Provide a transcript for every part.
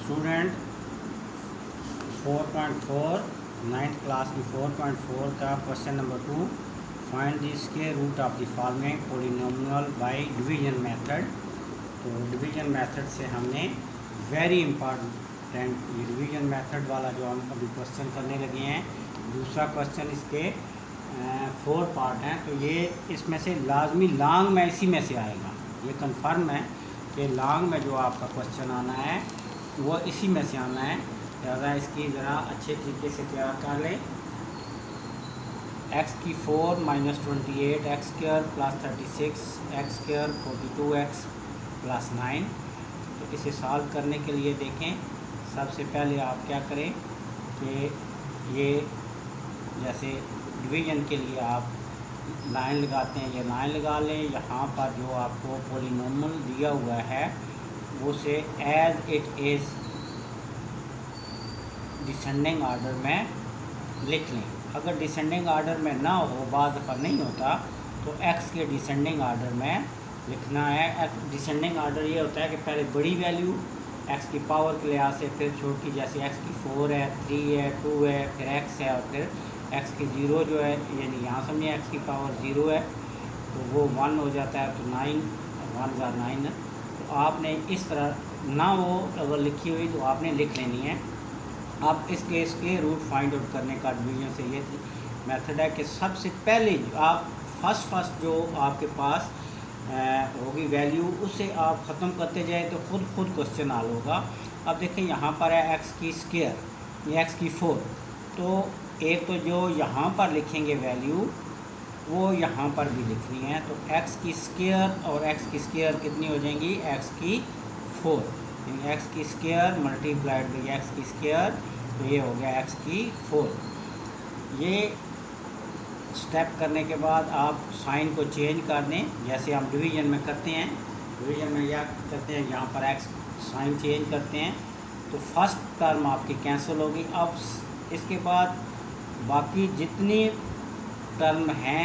Student 4.4 ninth class की 4.4 का question number 2, find the square root of the following polynomial by division method. तो division method से हमने very important ये division method वाला जो हम अभी क्वेश्चन करने लगे हैं, दूसरा क्वेश्चन इसके 4 पार्ट हैं। तो ये इसमें से लाजमी लॉन्ग में इसी में से आएगा, ये कंफर्म है कि लॉन्ग में जो आपका क्वेश्चन आना है वो इसी में से आना है। ज़्यादा इसकी ज़रा अच्छे तरीके से तैयार कर लें। x की 4 minus 28 x square plus 36 x square 42x plus 9। तो इसे सॉल्व करने के लिए देखें, सबसे पहले आप क्या करें कि ये जैसे डिवीजन के लिए आप लाइन लगाते हैं, ये लाइन लगा लें। यहाँ पर जो आपको पॉलिनोमियल दिया हुआ है वो से as it is descending order में लिख लें। अगर डिसेंडिंग ऑर्डर में ना हो, बाद दफ़ा नहीं होता, तो x के डिसेंडिंग ऑर्डर में लिखना है। डिसेंडिंग ऑर्डर ये होता है कि पहले बड़ी वैल्यू x की पावर के लिहाज से, फिर छोटी, जैसे x की 4 है, 3 है, 2 है, फिर x है, और फिर x की 0 जो है, यानी यहाँ समझिए x की पावर 0 है तो वो 1 हो जाता है, तो 9 1 ज़ा 9। तो आपने इस तरह ना वो अगर लिखी हुई तो आपने लिख लेनी है। अब इस केस के रूट फाइंड आउट करने का डिवीजन से ये मेथड है कि सबसे पहले आप फर्स्ट जो आपके पास होगी वैल्यू, उसे आप ख़त्म करते जाए तो खुद क्वेश्चन हल होगा। अब देखें यहाँ पर है x की स्क्वायर, ये x की 4। तो एक तो जो यहाँ पर लिखेंगे वैल्यू वो यहाँ पर भी लिखनी है। तो x की स्क्वायर और x की स्क्वायर कितनी हो जाएंगी, x की 4, यानी x की स्क्वायर मल्टीप्लाइड बाई x की स्क्वायर, तो ये हो गया x की 4। ये स्टेप करने के बाद आप साइन को चेंज कर दें, जैसे हम डिवीजन में करते हैं। डिवीजन में क्या करते हैं, यहाँ पर x साइन चेंज करते हैं तो फर्स्ट टर्म आपकी कैंसिल होगी। अब इसके बाद बाकी जितनी टर्म हैं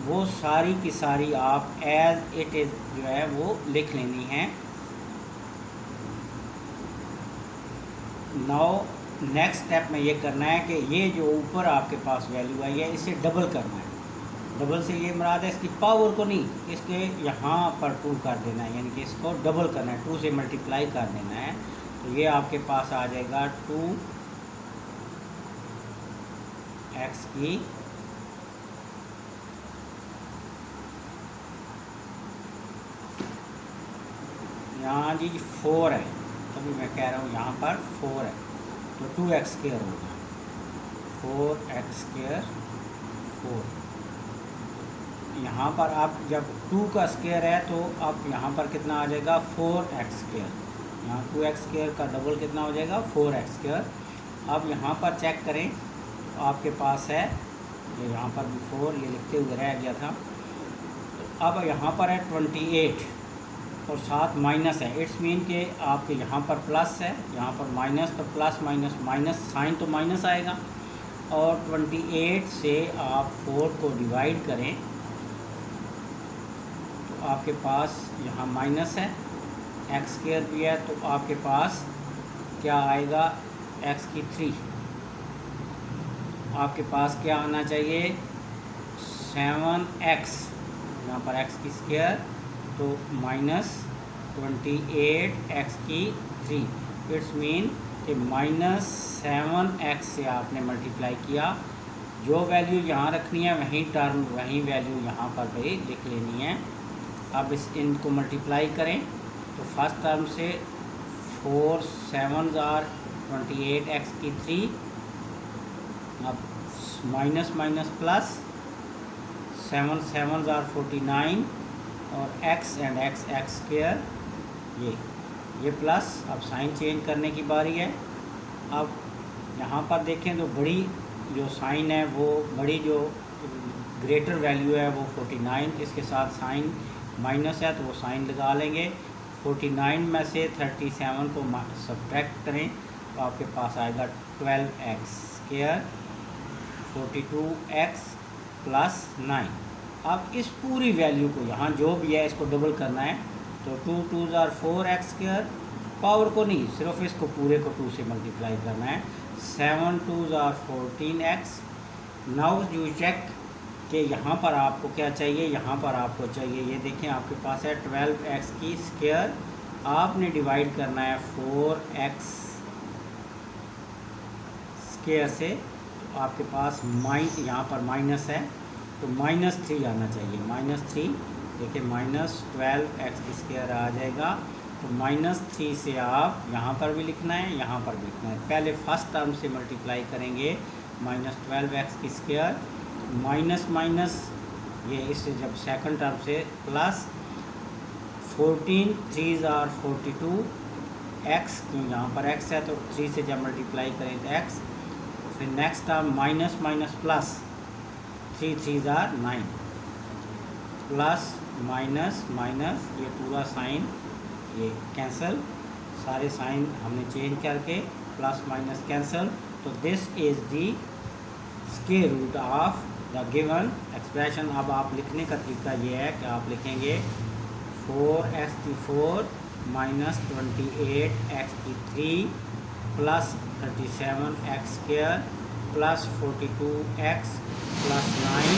वो सारी की सारी आप एज इट इज़ जो है वो लिख लेनी है। नाउ नेक्स्ट स्टेप में ये करना है कि ये जो ऊपर आपके पास वैल्यू आई है इसे डबल करना है। डबल से ये मुराद है इसकी पावर को नहीं, इसके यहाँ पर 2 कर देना है, यानी कि इसको डबल करना है, 2 से मल्टीप्लाई कर देना है। तो ये आपके पास आ जाएगा 2x की यहाँ जी 4 है, तभी मैं कह रहा हूँ यहाँ पर 4 है, तो 2x स्क्वायर होगा, 4x स्क्वायर 4। यहाँ पर आप जब 2 का स्क्वायर है तो आप यहाँ पर कितना आ जाएगा, 4x स्क्वायर। यहाँ 2x स्क्वायर का डबल कितना हो जाएगा, 4x स्क्वायर। अब यहाँ पर चेक करें तो आपके पास है, ये यहाँ पर भी 4 ये लिखते हुए रह गया था। तो अब यहाँ पर है 28 और साथ माइनस है, इट्स मीन कि आपके यहाँ पर प्लस है, यहाँ पर माइनस, तो प्लस माइनस माइनस साइन तो माइनस आएगा। और 28 से आप 4 को डिवाइड करें तो आपके पास यहाँ माइनस है, एक्स स्क्वायर भी है, तो आपके पास क्या आएगा, x की 3। आपके पास क्या आना चाहिए, 7x, यहाँ पर x की स्क्वायर, तो माइनस 28x की 3। इट्स मीन कि माइनस 7x से आपने मल्टीप्लाई किया। जो वैल्यू यहाँ रखनी है वहीं टर्म वहीं वैल्यू यहाँ पर भी लिख लेनी है। अब इनको मल्टीप्लाई करें तो फर्स्ट टर्म से 4 7 आर 28x की 3, अब माइनस माइनस प्लस 7 7 आर 49, और x and x x square, ये प्लस। अब साइन चेंज करने की बारी है। अब यहाँ पर देखें तो बड़ी जो साइन है वो बड़ी जो ग्रेटर वैल्यू है वो 49, इसके साथ साइन माइनस है तो वो साइन लगा लेंगे। 49 में से 37 को सब्ट्रैक्ट करें तो आपके पास आएगा 12x स्क्वायर 42x प्लस 9। अब इस पूरी वैल्यू को यहाँ जो भी है इसको डबल करना है, तो 2 2 ज़ार 4x स्क्वायर पावर को नहीं, सिर्फ इसको पूरे को 2 से मल्टीप्लाई करना है। 7 2s are 14x। Now you check कि यहाँ पर आपको क्या चाहिए, यहाँ पर आपको चाहिए, ये देखें आपके पास है 12x की स्क्वायर, आपने डिवाइड करना है 4x स्क्वायर से, तो आपके पास यहाँ पर माइनस है तो -3 आना चाहिए, -3। देखिए -12x की स्क्वायर आ जाएगा, तो -3 से आप यहाँ पर भी लिखना है, यहाँ पर भी लिखना है। पहले फर्स्ट टर्म से मल्टीप्लाई करेंगे, -12x की स्क्वायर माइनस माइनस ये इससे जब सेकंड टर्म से प्लस 14 3s are 42x, क्यों यहाँ पर x है तो 3 से जब मल्टीप्लाई करें तो x, फिर next term minus minus plus 3 3s are 9 plus minus minus, ये पूरा साइन ये कैंसिल, सारे साइन हमने चेंज करके प्लस माइनस कैंसिल। तो this is the square root of the given expression. अब आप लिखने का तरीका ये है कि आप लिखेंगे 4x की 4 माइनस 28x की 3 plus 37x square plus 42x plus 9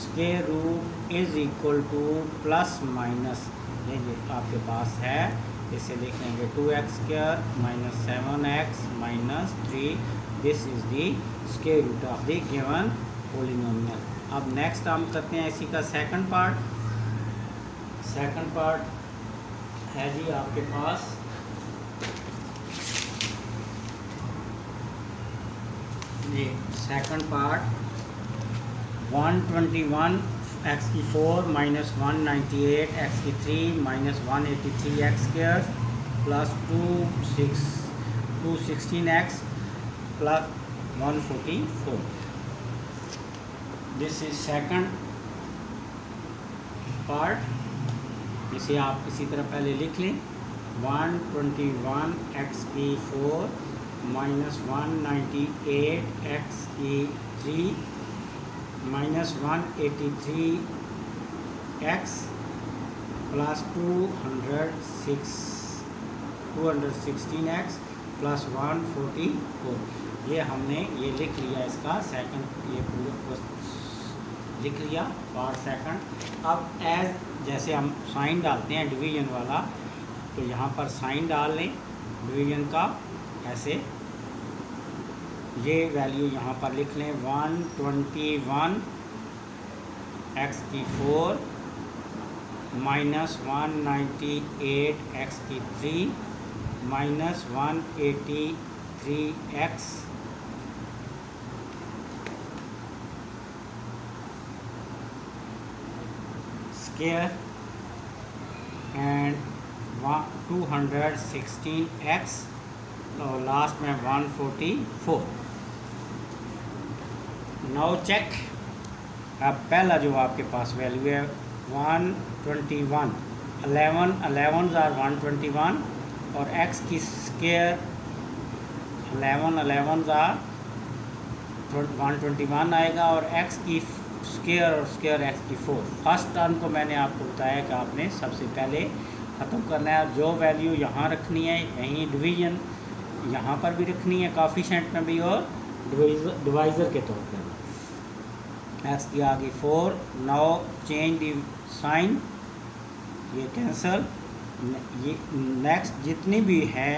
square root is equal to plus minus, ये आपके पास है, इसे लिख लेंगे 2x square minus 7x minus 3, this is the square root of the given polynomial. अब नेक्स्ट हम करते हैं इसी का सेकंड पार्ट। सेकंड पार्ट है जी आपके पास ये सेकंड पार्ट 121x की 4 माइनस 198x की 3 minus 183x square plus 216x plus 144। This is second part, इसे आप इसी तरह पहले लिख लें। 121x की 4 माइनस 198x की 3 minus 183x plus 216x plus 144, ये हमने ये लिख लिया इसका सेकंड, ये पूरा लिख लिया पार्ट सेकंड। अब एज जैसे हम साइन डालते हैं डिवीजन वाला, तो यहाँ पर साइन डाल लें डिवीजन का, ऐसे ये वैल्यू यहाँ पर लिख लें 121x की 4 माइनस 198x की 3 minus 183x square and 216x और लास्ट में 144। नाउ चेक, अब पहला जो आपके पास वैल्यू है 121, 11s are 121 और x की स्क्वायर 11s are 121 आएगा और x की स्क्वायर और स्क्वायर x की 4। फर्स्ट टर्म को मैंने आपको बताया कि आपने सबसे पहले ख़त्म करना है, जो वैल्यू यहाँ रखनी है यहीं डिवीजन यहाँ पर भी रखनी है, कोएफिशिएंट में भी और डिवाइज़र के तौर पर। x की आगे 4, नाउ चेंज द साइन, ये कैंसल, ये नेक्स्ट जितनी भी है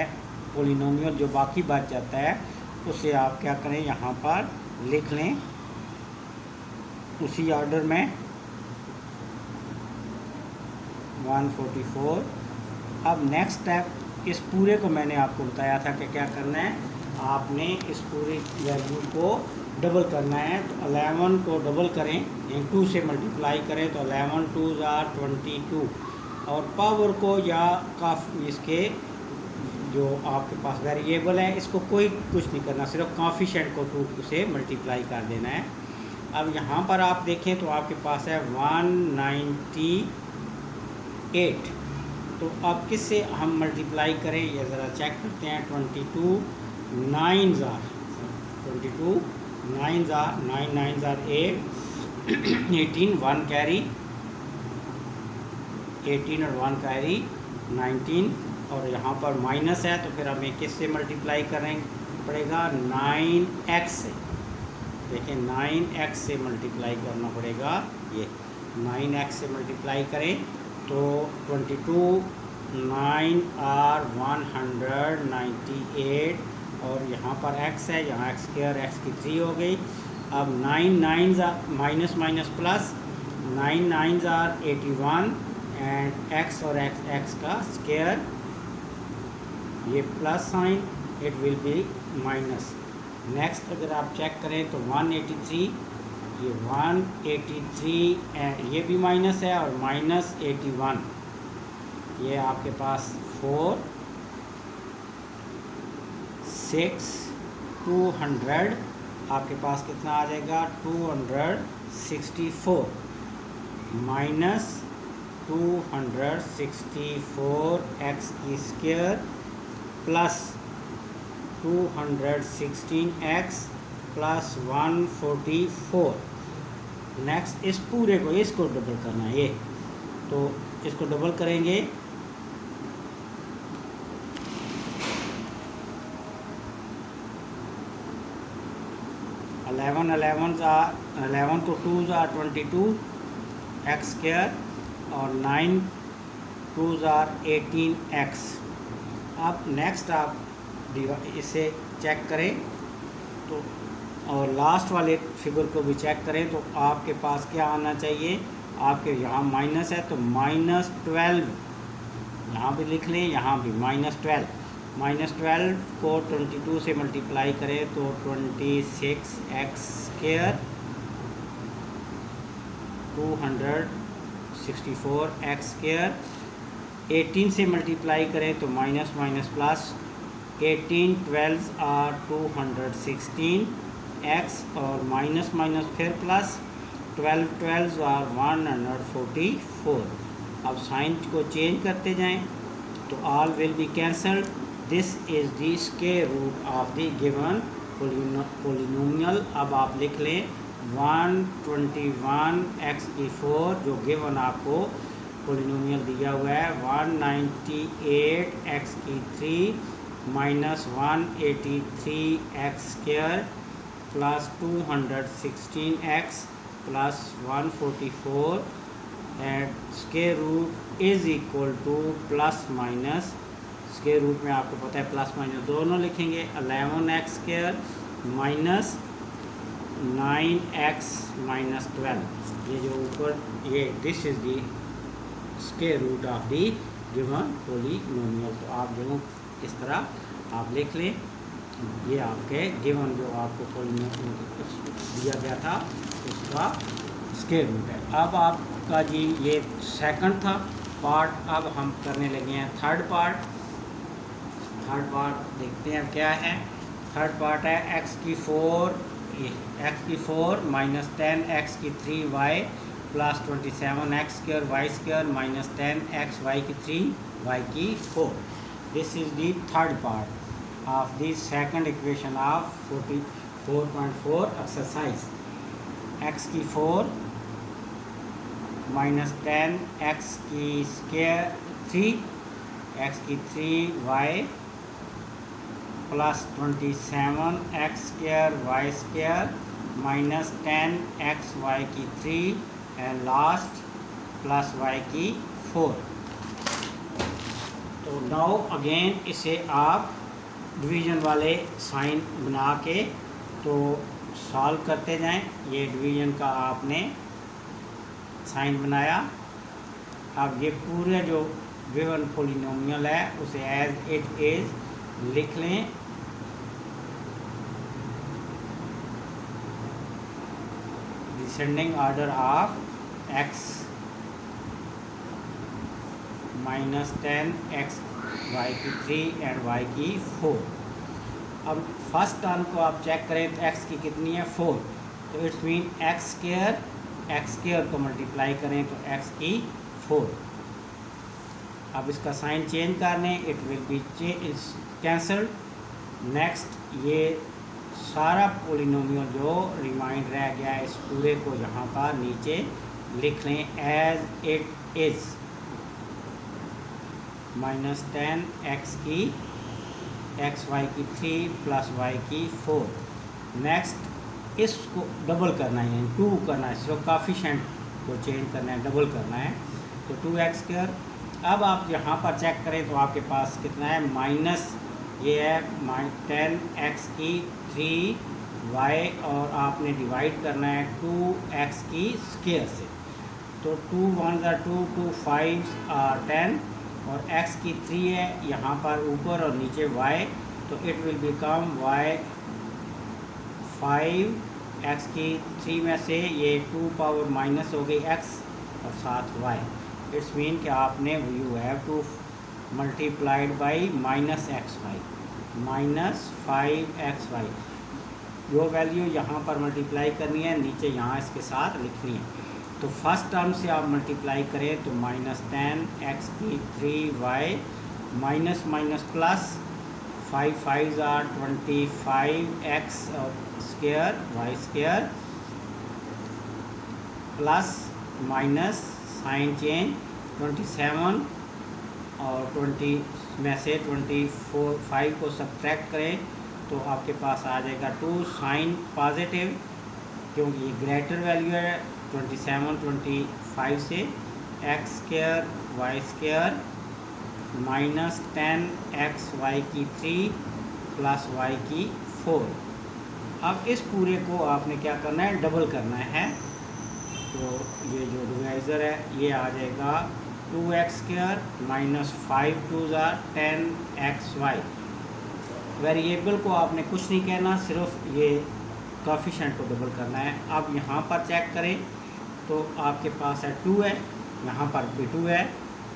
पॉलिनोमियल जो बाकी बच जाता है उसे आप क्या करें यहाँ पर लिख लें उसी ऑर्डर में 144। अब नेक्स्ट स्टेप, इस पूरे को मैंने आपको बताया था कि क्या करना है, आपने इस पूरी वैल्यू को डबल करना है। तो 11 को डबल करें, 2 से मल्टीप्लाई करें तो 11 2s are 22 और पावर को या इसके जो आपके पास वेरिएबल है इसको कोई कुछ नहीं करना, सिर्फ कोएफिशिएंट को 2 से मल्टीप्लाई कर देना है। अब यहाँ पर आप देखें तो आपके पास है 198, तो अब किससे हम मल्टीप्लाई करें ये ज़रा चेक करते हैं। 22 9s are 9 9s are 8 18 1 carry 18 और 1 कैरी 19 और यहाँ पर माइनस है तो फिर हमें किससे मल्टीप्लाई करें पड़ेगा 9x से। देखिए 9x से मल्टीप्लाई करना पड़ेगा, ये 9x से मल्टीप्लाई करें तो 22 9 are 198 और यहाँ पर x है, यहाँ x स्क्वायर x की 3 हो गई। अब 9 9s minus minus plus, 9 9s are 81 and x और x का स्क्वायर, ये plus sign, it will be minus. Next अगर आप चेक करें तो 183, ये 183 एंड ये भी माइनस है और माइनस 81, ये आपके पास 4 6 200 आपके पास कितना आ जाएगा 264 माइनस 264 x की square plus 216x plus 144। Next इस पूरे को इसको डबल करना है, ये तो इसको डबल करेंगे 11 को 2s are 22 x स्क्वायर और 9 2s are 18x। अब नेक्स्ट आप इसे चेक करें तो और लास्ट वाले फिगर को भी चेक करें तो आपके पास क्या आना चाहिए, आपके यहाँ माइनस है तो -12, यहाँ भी लिख लें, यहाँ भी -12 को 22 से मल्टीप्लाई करें तो 26x स्क्वायर 264x स्क्वायर, 18 से मल्टीप्लाई करें तो minus minus plus, 18 12 are 216x और माइनस माइनस फिर प्लस, 12 12 are 144। अब साइन को चेंज करते जाएं तो all will be cancelled. This is the square root of the given polynomial. अब आप लिख लें 121x की 4 जो गिवन आपको पोलिनोमियल दिया हुआ है, 198x की 3 minus 183x square plus 216x plus 144 and square root is equal to plus minus, square root में आपको पता है प्लस माइनस दोनों लिखेंगे, 11x square minus 9x minus 12, ये जो ऊपर ये this is the square root of the given polynomial. तो आप जो इस तरह आप लिख लें, ये आपके गिवन जो आपको पोलिनोमियल दिया गया था उसका स्क्वायर रूट है। अब आपका जी ये सेकंड था पार्ट, अब हम करने लगे हैं थर्ड पार्ट। थर्ड पार्ट देखते हैं क्या है। थर्ड पार्ट है x की 4 माइनस 10x की 3y plus 27x square y square minus 10x y की 3 y की 4। This is the third part of the second equation of 44.4 exercise. x की 4 माइनस 10x की स्क्वायर 3 x की 3y plus 27x square y square minus 10x y की 3 and last plus y की 4। तो now again इसे आप division वाले sign बना के तो सॉल्व करते जाएं। ये डिवीज़न का आपने साइन बनाया। अब ये पूरे जो गिवन पॉलिनोमियल है उसे एज इट इज़ लिख लें। Descending order of x minus 10x y की 3 एंड y की 4। अब फर्स्ट टर्म को आप चेक करें तो x की कितनी है 4, तो इट्स मीन x स्क्वायर को मल्टीप्लाई करें तो x की 4। अब इसका साइन चेंज करने it will be cancelled. Next ये सारा पोलिनोमियल जो रिमाइंड रह गया है इस पूरे को यहाँ पर नीचे लिख लें as it is. Minus 10 x की एक्स वाई की 3 प्लस वाई की 4। नेक्स्ट इसको डबल करना है, यानी 2 करना है, सिर्फ काफिशेंट को चेंज करना है, डबल करना है, तो 2x स्क्वायर। अब आप यहाँ पर चेक करें तो आपके पास कितना है, माइनस ये है 10x की 3y, और आपने डिवाइड करना है 2x की स्क्वायर से, तो 2 1 2 2 5 10, और x की 3 है यहाँ पर ऊपर और नीचे y, तो it will become y 5, x की 3 में से ये 2 पावर माइनस हो गई x और साथ y। इट्स मीन कि आपने you have to multiplied by minus x y, minus 5xy। जो वैल्यू यहाँ पर मल्टीप्लाई करनी है नीचे यहाँ इसके साथ लिखनी है। तो फर्स्ट टर्म से आप मल्टीप्लाई करें तो माइनस 10x की 3y minus minus plus 5 5 25x square y square plus minus sign change 27 और 20 में से 5 को सब्ट्रैक्ट करें तो आपके पास आ जाएगा 2 साइन पॉजिटिव, क्योंकि ये ग्रेटर वैल्यू है 27 25 से, x square y square minus 10x y की 3 प्लस वाई की 4। अब इस पूरे को आपने क्या करना है, डबल करना है। तो ये जो डिवाइज़र है ये आ जाएगा 2x square minus 5 2 10xy। Variable को आपने कुछ नहीं कहना, सिर्फ ये कोएफिशिएंट को डबल करना है। अब यहाँ पर चेक करें तो आपके पास है 2 है, यहाँ पर भी 2 है,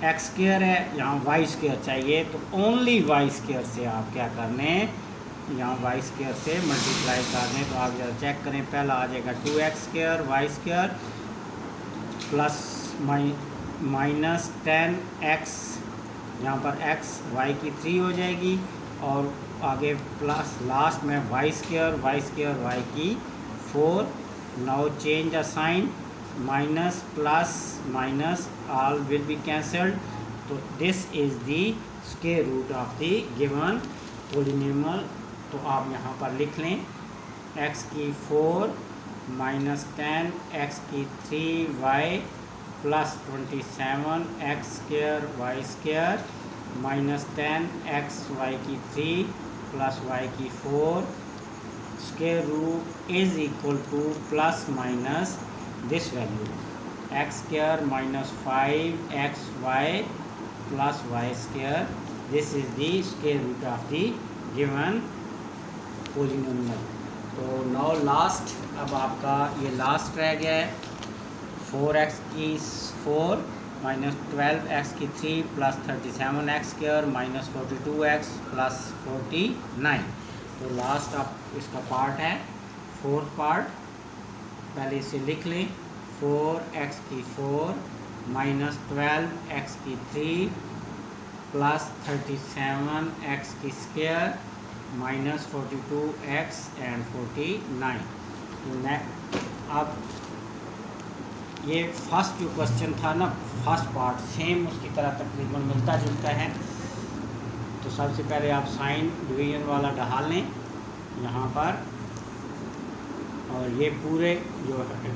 एक्स स्क्वायर है, यहाँ वाई स्क्वायर चाहिए, तो ओनली वाई स्क्वायर से आप क्या करने, यहाँ वाई स्क्वायर से मल्टीप्लाई करने। तो आप जरा चेक करें, पहला आ जाएगा 2x square y square plus minus 10x, यहाँ पर x y की 3 हो जाएगी, और आगे प्लस लास्ट में वाई स्क्वायर y की 4। Now change the sign, minus plus minus all will be cancelled, तो this is the square root of the given polynomial. तो आप यहाँ पर लिख लें x की 4 माइनस 10 x की 3y plus 27 x square y square minus 10 x y की 3 प्लस y की 4, square root is equal to plus minus this value x square minus 5xy plus y square. This is the square root of the given polynomial. तो now last, अब आपका ये last रह गया है 4x की 4 minus 12x की 3 plus 37x square minus 42x plus 49। तो लास्ट अब इसका पार्ट है, फोर्थ पार्ट, पहले इसे लिख लें 4x की 4 माइनस 12x की 3 प्लस 37x की स्क्वायर माइनस 42x एंड 49। अब ये फर्स्ट जो क्वेश्चन था ना, फर्स्ट पार्ट सेम उसकी तरह तकरीबन मिलता जुलता है। तो सबसे पहले आप साइन डिवीजन वाला ढाल लें यहाँ पर, और ये पूरे जो है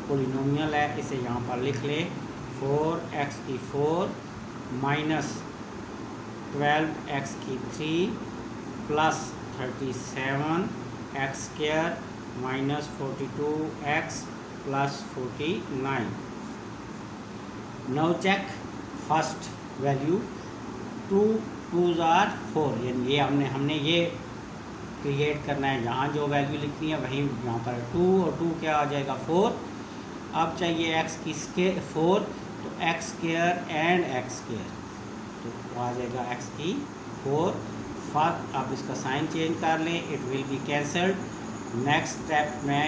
पॉलिनोमियल है इसे यहाँ पर लिख लें 4x की 4 माइनस 12x की 3 plus 37x square minus 42x plus 49। Now check first value 2 2s are 4, यानी ये हमने ये क्रिएट करना है, यहाँ जो वैल्यू लिखनी है वही यहाँ पर 2 और 2 क्या आ जाएगा 4। अब चाहिए x की स्क्वायर 4, तो x square and x square, तो आ जाएगा x की 4। फर्स्ट अब इसका साइन चेंज कर लें, it will be cancelled. Next step में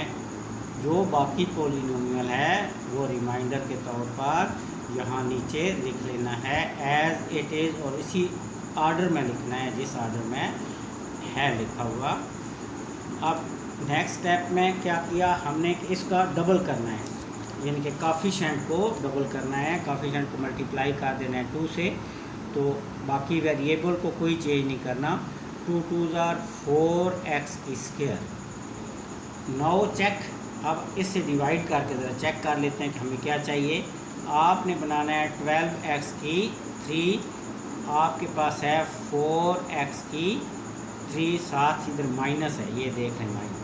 जो बाकी पॉलिनोमियल है वो रिमाइंडर के तौर पर यहाँ नीचे लिख लेना है एज इट इज़, और इसी ऑर्डर में लिखना है जिस ऑर्डर में है लिखा हुआ। अब नेक्स्ट स्टेप में क्या किया हमने कि इसका डबल करना है, यानी कि कोएफिशिएंट को डबल करना है, कोएफिशिएंट को मल्टीप्लाई कर देना है 2 से। तो बाकी वेरिएबल को कोई चेंज नहीं करना। 2 2s are 4x square. Now check, अब इससे डिवाइड करके ज़रा चेक कर लेते हैं कि हमें क्या चाहिए। आपने बनाना है 12x की 3, आपके पास है 4x की 3, साथ इधर माइनस है, ये देख लें minus.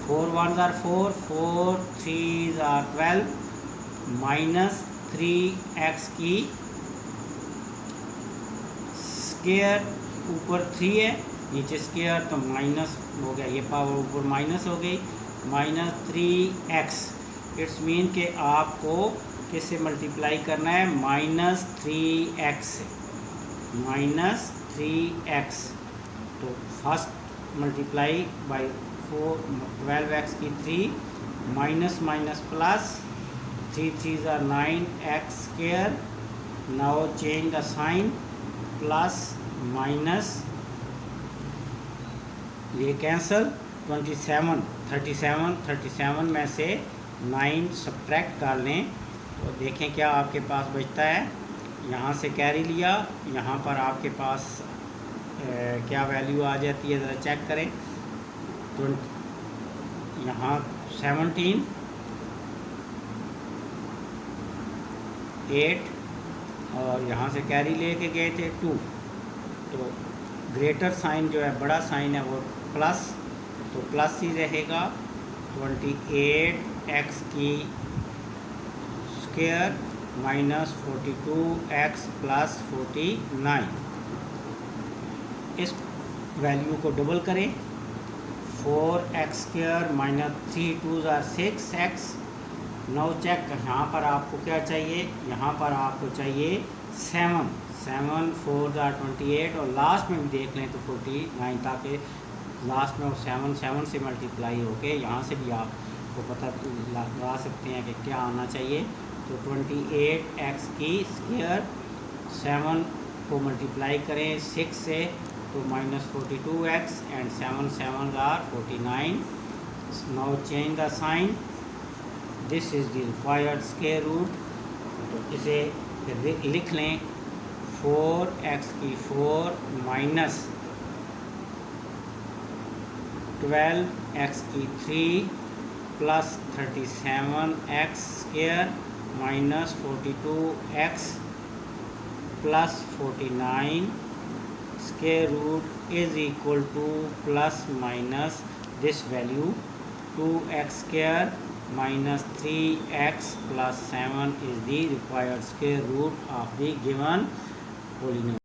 4 1s are 4, 4 3s are 12, minus 3x की स्क्वायर, ऊपर 3 है नीचे स्क्वायर तो माइनस हो गया, ये पावर ऊपर माइनस हो गई, माइनस 3x। इट्स मीन कि आपको किससे मल्टीप्लाई करना है, माइनस 3x से, माइनस 3x। तो फर्स्ट मल्टीप्लाई बाई 12x की 3, minus minus plus, 3 3s are 9x square. Now change the sign, plus minus, ये कैंसल, 37 में से 9 सब्ट्रैक्ट कर लें तो देखें क्या आपके पास बचता है। यहाँ से कैरी लिया, यहाँ पर आपके पास क्या वैल्यू आ जाती है, ज़रा चेक करें। यहाँ 17 8 और यहाँ से कैरी लेके गए थे 2, तो ग्रेटर साइन जो है, बड़ा साइन है वो प्लस, तो प्लस ही रहेगा। 28x की स्क्वायर माइनस 42x प्लस 49। इस वैल्यू को डबल करें, 4x square minus 3 2s are 6x। Now check, यहाँ पर आपको क्या चाहिए, यहाँ पर आपको चाहिए 7 4s are 28 और लास्ट में भी देख लें तो 49, ताकि लास्ट में वो 7 से मल्टीप्लाई होके यहाँ से भी आपको पता लगा सकते हैं कि क्या आना चाहिए। तो 28x की स्क्वायर, 7 को मल्टीप्लाई करें 6 से तो minus 42x and 7 7s are 49। Now change the sign, this is the required square root. तो इसे लिख लें 4x की 4 माइनस 12x की 3 plus 37x square minus 42x plus 49 square root is equal to plus minus this value 2x square minus 3x plus 7 is the required square root of the given polynomial.